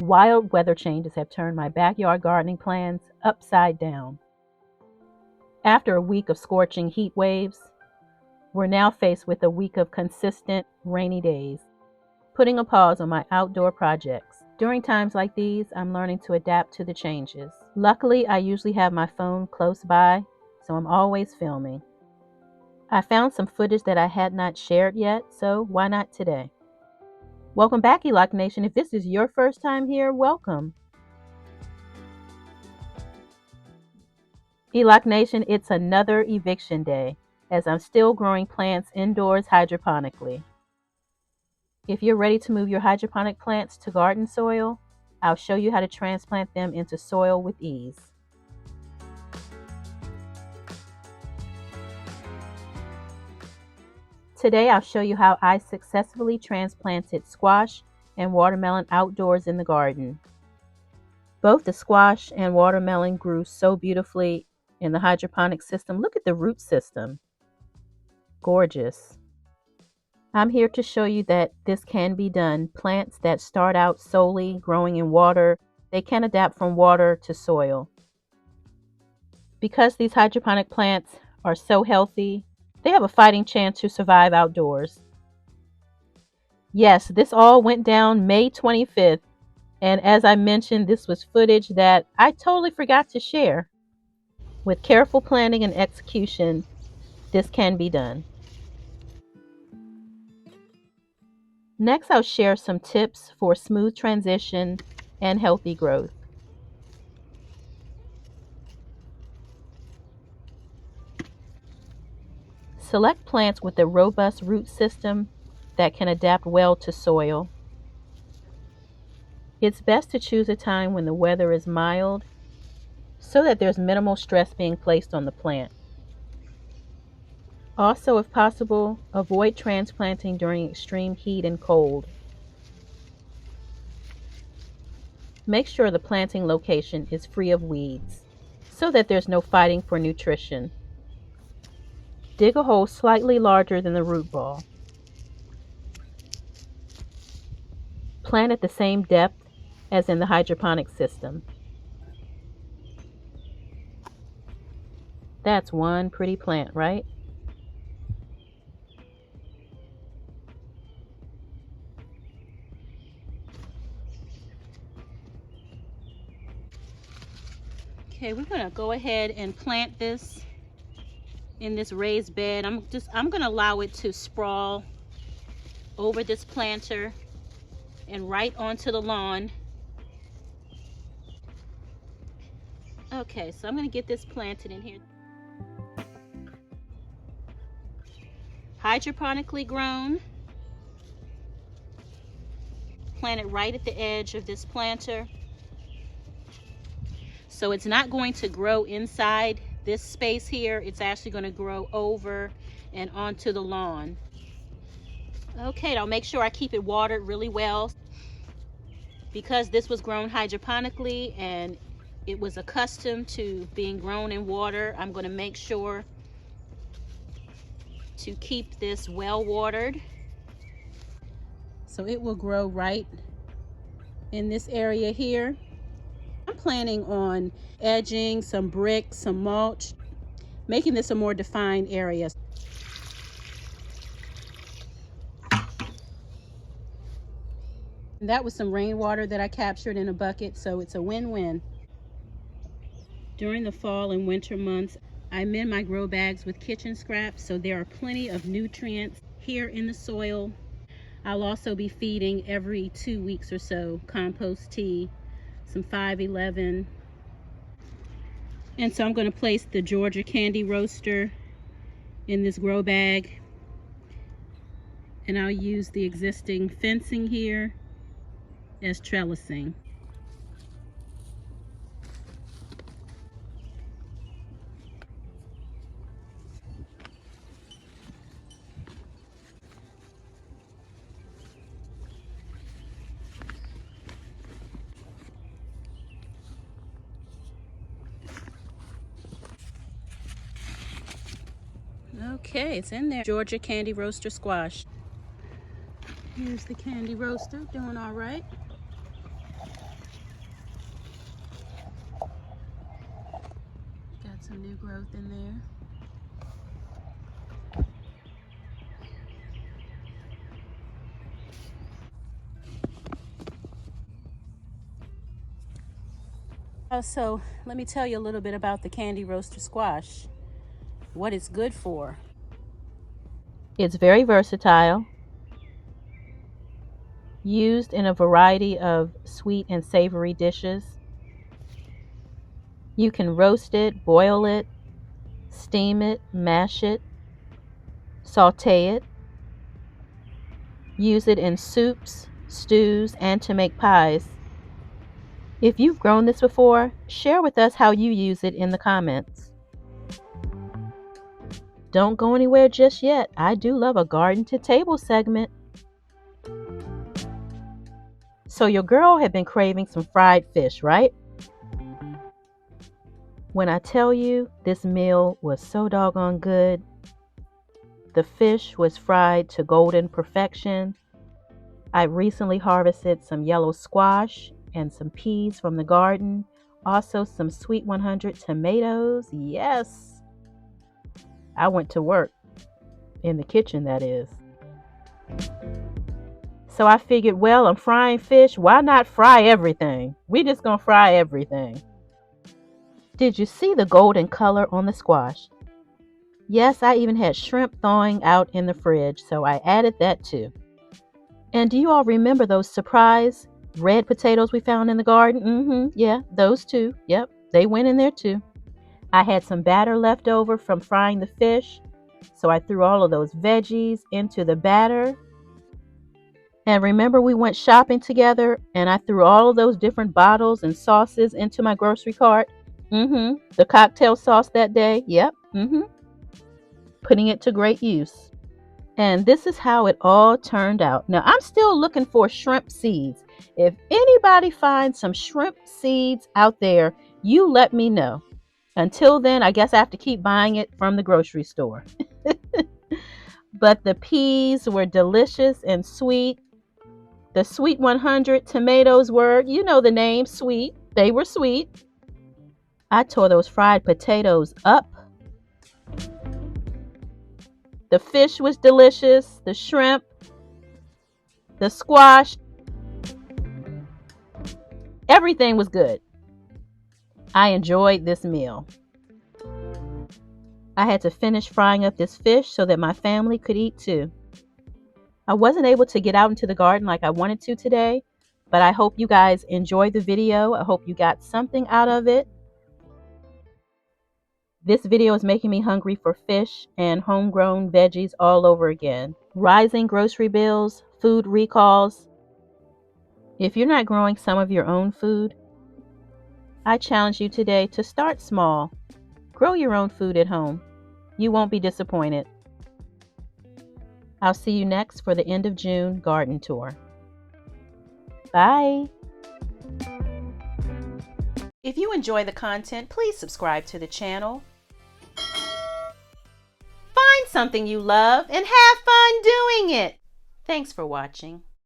Wild weather changes have turned my backyard gardening plans upside down. After a week of scorching heat waves, we're now faced with a week of consistent rainy days, putting a pause on my outdoor projects. During times like these, I'm learning to adapt to the changes. Luckily, I usually have my phone close by, so I'm always filming. I found some footage that I had not shared yet, so why not today? Welcome back, ELOC Nation. If this is your first time here, welcome. ELOC Nation, it's another eviction day, as I'm still growing plants indoors hydroponically. If you're ready to move your hydroponic plants to garden soil, I'll show you how to transplant them into soil with ease. Today I'll show you how I successfully transplanted squash and watermelon outdoors in the garden. Both the squash and watermelon grew so beautifully in the hydroponic system. Look at the root system. Gorgeous. I'm here to show you that this can be done. Plants that start out solely growing in water, they can adapt from water to soil. Because these hydroponic plants are so healthy, they have a fighting chance to survive outdoors. Yes, this all went down May 25th, and as I mentioned, this was footage that I totally forgot to share. With careful planning and execution, this can be done. Next, I'll share some tips for smooth transition and healthy growth. Select plants with a robust root system that can adapt well to soil. It's best to choose a time when the weather is mild so that there's minimal stress being placed on the plant. Also, if possible, avoid transplanting during extreme heat and cold. Make sure the planting location is free of weeds so that there's no fighting for nutrition. Dig a hole slightly larger than the root ball. Plant at the same depth as in the hydroponic system. That's one pretty plant, right? Okay, we're gonna go ahead and plant this in this raised bed. I'm gonna allow it to sprawl over this planter and right onto the lawn. Okay, so I'm gonna get this planted in here. Hydroponically grown. Plant it right at the edge of this planter. So it's not going to grow inside this space here. It's actually going to grow over and onto the lawn. Okay, I'll make sure I keep it watered really well. Because this was grown hydroponically and it was accustomed to being grown in water, I'm going to make sure to keep this well watered. So it will grow right in this area here. I'm planning on edging some bricks, some mulch, making this a more defined area. And that was some rainwater that I captured in a bucket, so it's a win-win. During the fall and winter months, I mend my grow bags with kitchen scraps, so there are plenty of nutrients here in the soil. I'll also be feeding every 2 weeks or so compost tea, some 511. And so I'm going to place the Georgia candy roaster in this grow bag. And I'll use the existing fencing here as trellising. Okay, it's in there. Georgia candy roaster squash. Here's the candy roaster, doing all right. some new growth in there. So let me tell you a little bit about the candy roaster squash, what it's good for. It's very versatile, used in a variety of sweet and savory dishes. You can roast it, boil it, steam it, mash it, saute it, use it in soups, stews, and to make pies. If you've grown this before, share with us how you use it in the comments. Don't go anywhere just yet. I do love a garden to table segment. So your girl had been craving some fried fish, right? When I tell you this meal was so doggone good, the fish was fried to golden perfection. I recently harvested some yellow squash and some peas from the garden. Also some sweet 100 tomatoes. Yes! I went to work. In the kitchen, that is. So I figured, well, I'm frying fish. Why not fry everything? We just gonna fry everything. Did you see the golden color on the squash? Yes, I even had shrimp thawing out in the fridge, so I added that too. And do you all remember those surprise red potatoes we found in the garden? Yeah, those two. Yep, they went in there too. I had some batter left over from frying the fish, so I threw all of those veggies into the batter. And remember we went shopping together and I threw all of those different bottles and sauces into my grocery cart? The cocktail sauce that day. Yep. Putting it to great use. And this is how it all turned out. Now, I'm still looking for shrimp seeds. If anybody finds some shrimp seeds out there, you let me know. Until then, I guess I have to keep buying it from the grocery store. But the peas were delicious and sweet. The sweet 100 tomatoes were, you know the name, sweet. They were sweet. I tore those fried potatoes up. The fish was delicious. The shrimp, the squash, everything was good. I enjoyed this meal. I had to finish frying up this fish so that my family could eat too. I wasn't able to get out into the garden like I wanted to today, but I hope you guys enjoyed the video. I hope you got something out of it. This video is making me hungry for fish and homegrown veggies all over again. Rising grocery bills, food recalls. If you're not growing some of your own food, I challenge you today to start small. Grow your own food at home. You won't be disappointed. I'll see you next for the end of June garden tour. Bye. If you enjoy the content, please subscribe to the channel. Find something you love and have fun doing it. Thanks for watching.